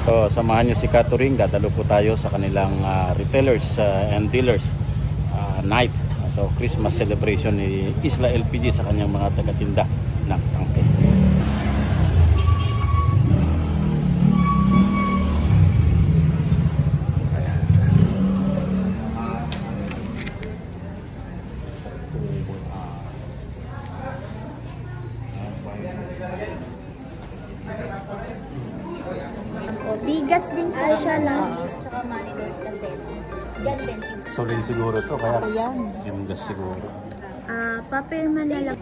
So, samahan nyo si Catherine, dadalo po tayo sa kanilang retailers and dealers night. So Christmas celebration ni Isla LPG sa kanyang mga taga-tinda ng tangke. Bigas din po siya lang. Tsaka manilor kasi. Yan din. Solid siguro to, kaya ako yan. Yung gas siguro. Papirman na lang.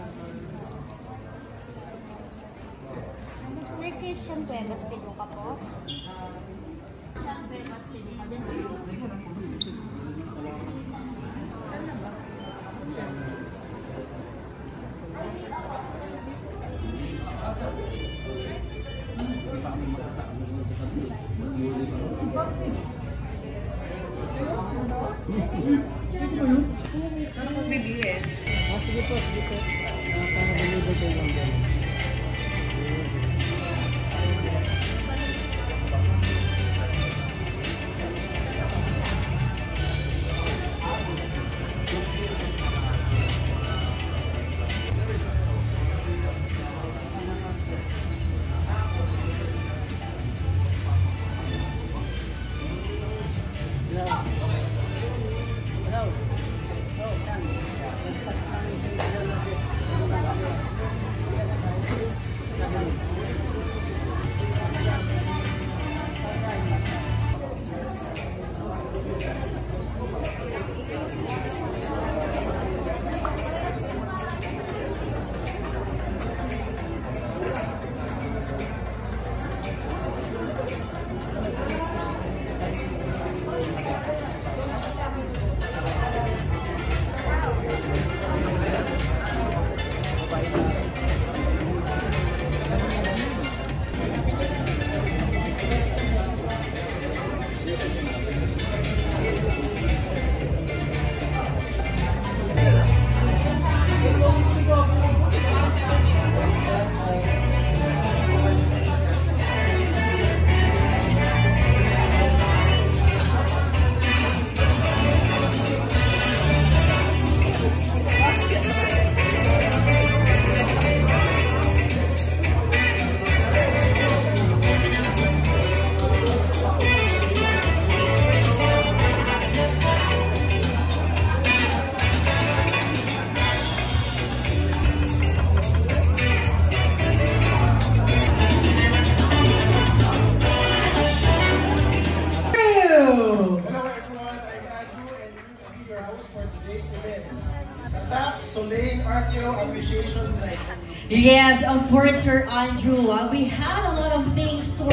Sir Christian Cuevas, pido ka po? Cuevas, pido ka din. Yes, of course, Sir Andrew. We had a lot of things to...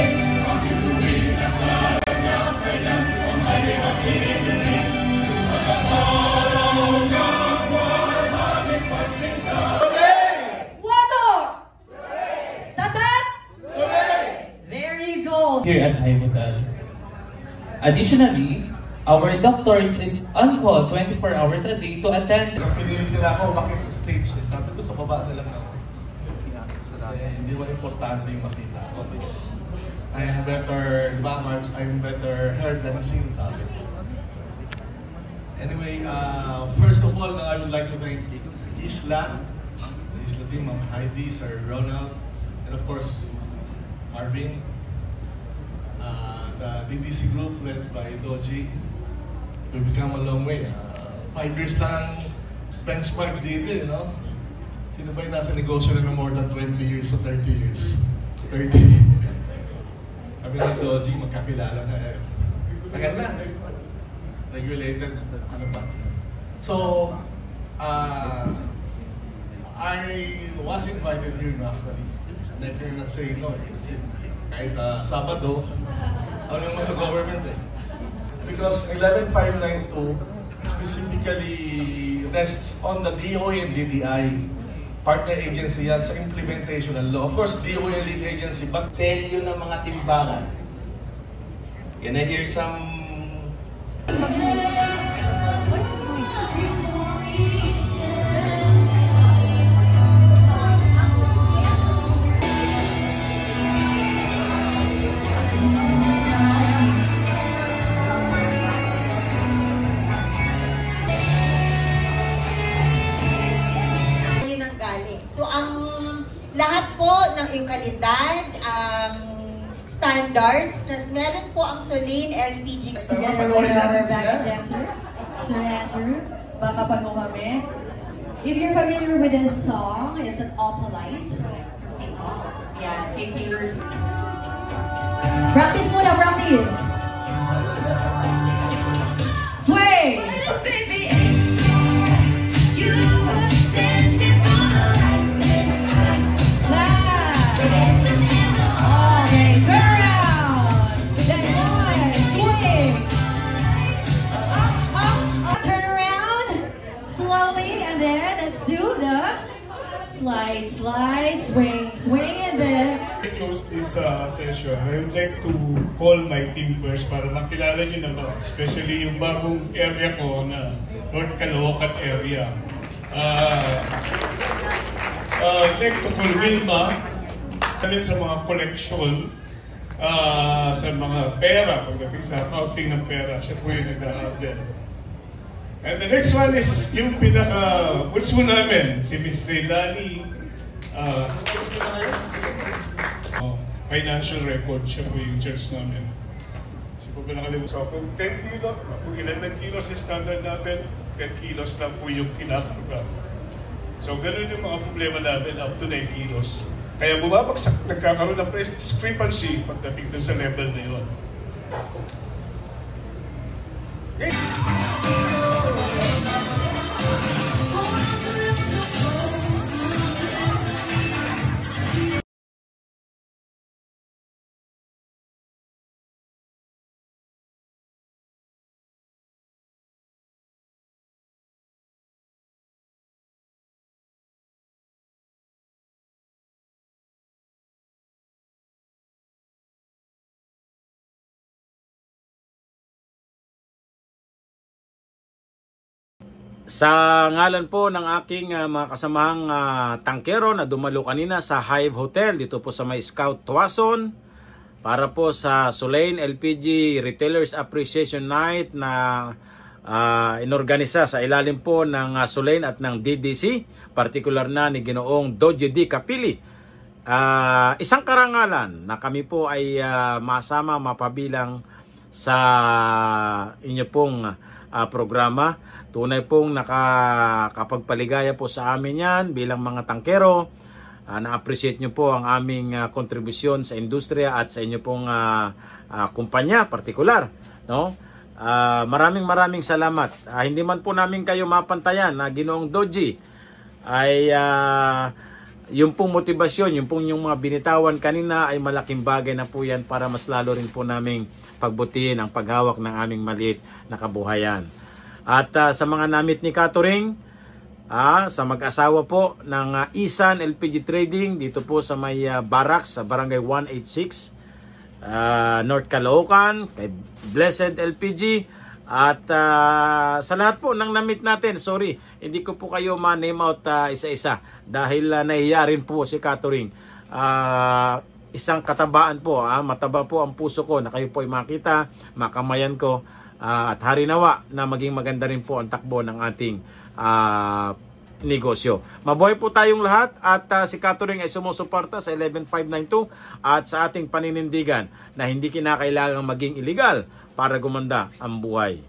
There you go. Here at High Hotel. Additionally, our doctors is on call 24 hours a day to attend. Pinilit nila ako bakit sa stage. Sabi ko sa baba na lang ako. Kasi hindi mo importante yung makita ako. I'm better, di ba, Marge? I'm better heard than seen, sabi. Anyway, first of all, I would like to thank Isla team, Ma'am Heidi, Sir Ronald, and of course, Marvin, the DDC group led by Doji. We've become a long way. 5 years lang benchmark dito, you know? Sino ba yung nasa negosyo na more than 20 years o 30 years? 30. Kami ng Doji, magkakilala na eh. Tagal na. Regulated, ano ba? So, I was invited here actually. I cannot say no eh. Kasi kahit Sabado, ako naman sa government eh. Because 11592 specifically rests on the DOE and DDI. Partner agency yan sa implementation ng law. Of course, DOE and lead agency, but sale yun ng mga timbangan. Can I hear some... kalidad, standards, tas meron po ang Solein LPG. Tama, panoorin natin sila. So Andrew, baka pa mo kami. If you're familiar with this song, it's an Opalite from TikTok. Yeah, Kay Taylor's. Practice muna, practice! Sway! Slide, swing, and then... To close this session, I would like to call my team first para makilala nyo naman, especially yung bagong area ko na North Caloocan area. I'd like to call Wilma, talent sa mga collection, sa mga pera, pagdating sa accounting ng pera, siya po yung nag-a-handle. And the next one is yung pinaka-bunso namin, si Miss Leilani, financial record, siya po yung church namin. Siya po pinakalimutan. So kung 10 kilo, kung ilan ng kilos yung standard natin, 10 kilos lang po yung kinakaroon. So ganun yung mga problema namin, up to 9 kilos. Kaya bumabagsak, nagkakaroon ng price discrepancy pagdating dun sa level na yun. Okay. Sa ngalan po ng aking mga kasamahang tangkero na dumalo kanina sa Hive Hotel dito po sa may Scout Tuason para po sa Solein LPG Retailers Appreciation Night na inorganisa sa ilalim po ng Solein at ng DDC, partikular na ni Ginoong Doji D. Kapili. Isang karangalan na kami po ay masama mapabilang sa inyo pong programa. Tunay pong nakakapagpaligaya po sa amin yan bilang mga tangkero. Na-appreciate nyo po ang aming kontribusyon sa industriya at sa inyo pong kumpanya partikular. No? Maraming salamat. Hindi man po namin kayo mapantayan na Ginoong Doji ay yung pong motivasyon, yung pong yung mga binitawan kanina ay malaking bagay na po yan para mas lalo rin po naming pagbutihin ang paghawak ng aming maliit na kabuhayan. At sa mga namit ni Catering, sa mag-asawa po ng Isan LPG Trading dito po sa may Barracks sa Barangay 186 North Caloocan, kay Blessed LPG at sa lahat po ng namit natin. Sorry, hindi ko po kayo ma-name out isa-isa dahil nahiya rin po si Catering. Isang katabaan po, mataba po ang puso ko na kayo po ay makita, makamayan ko. At harinawa na maging maganda rin po ang takbo ng ating negosyo. Mabuhay po tayong lahat at si Catering ay sumusuporta sa 11592 at sa ating paninindigan na hindi kinakailangang maging illegal para gumanda ang buhay.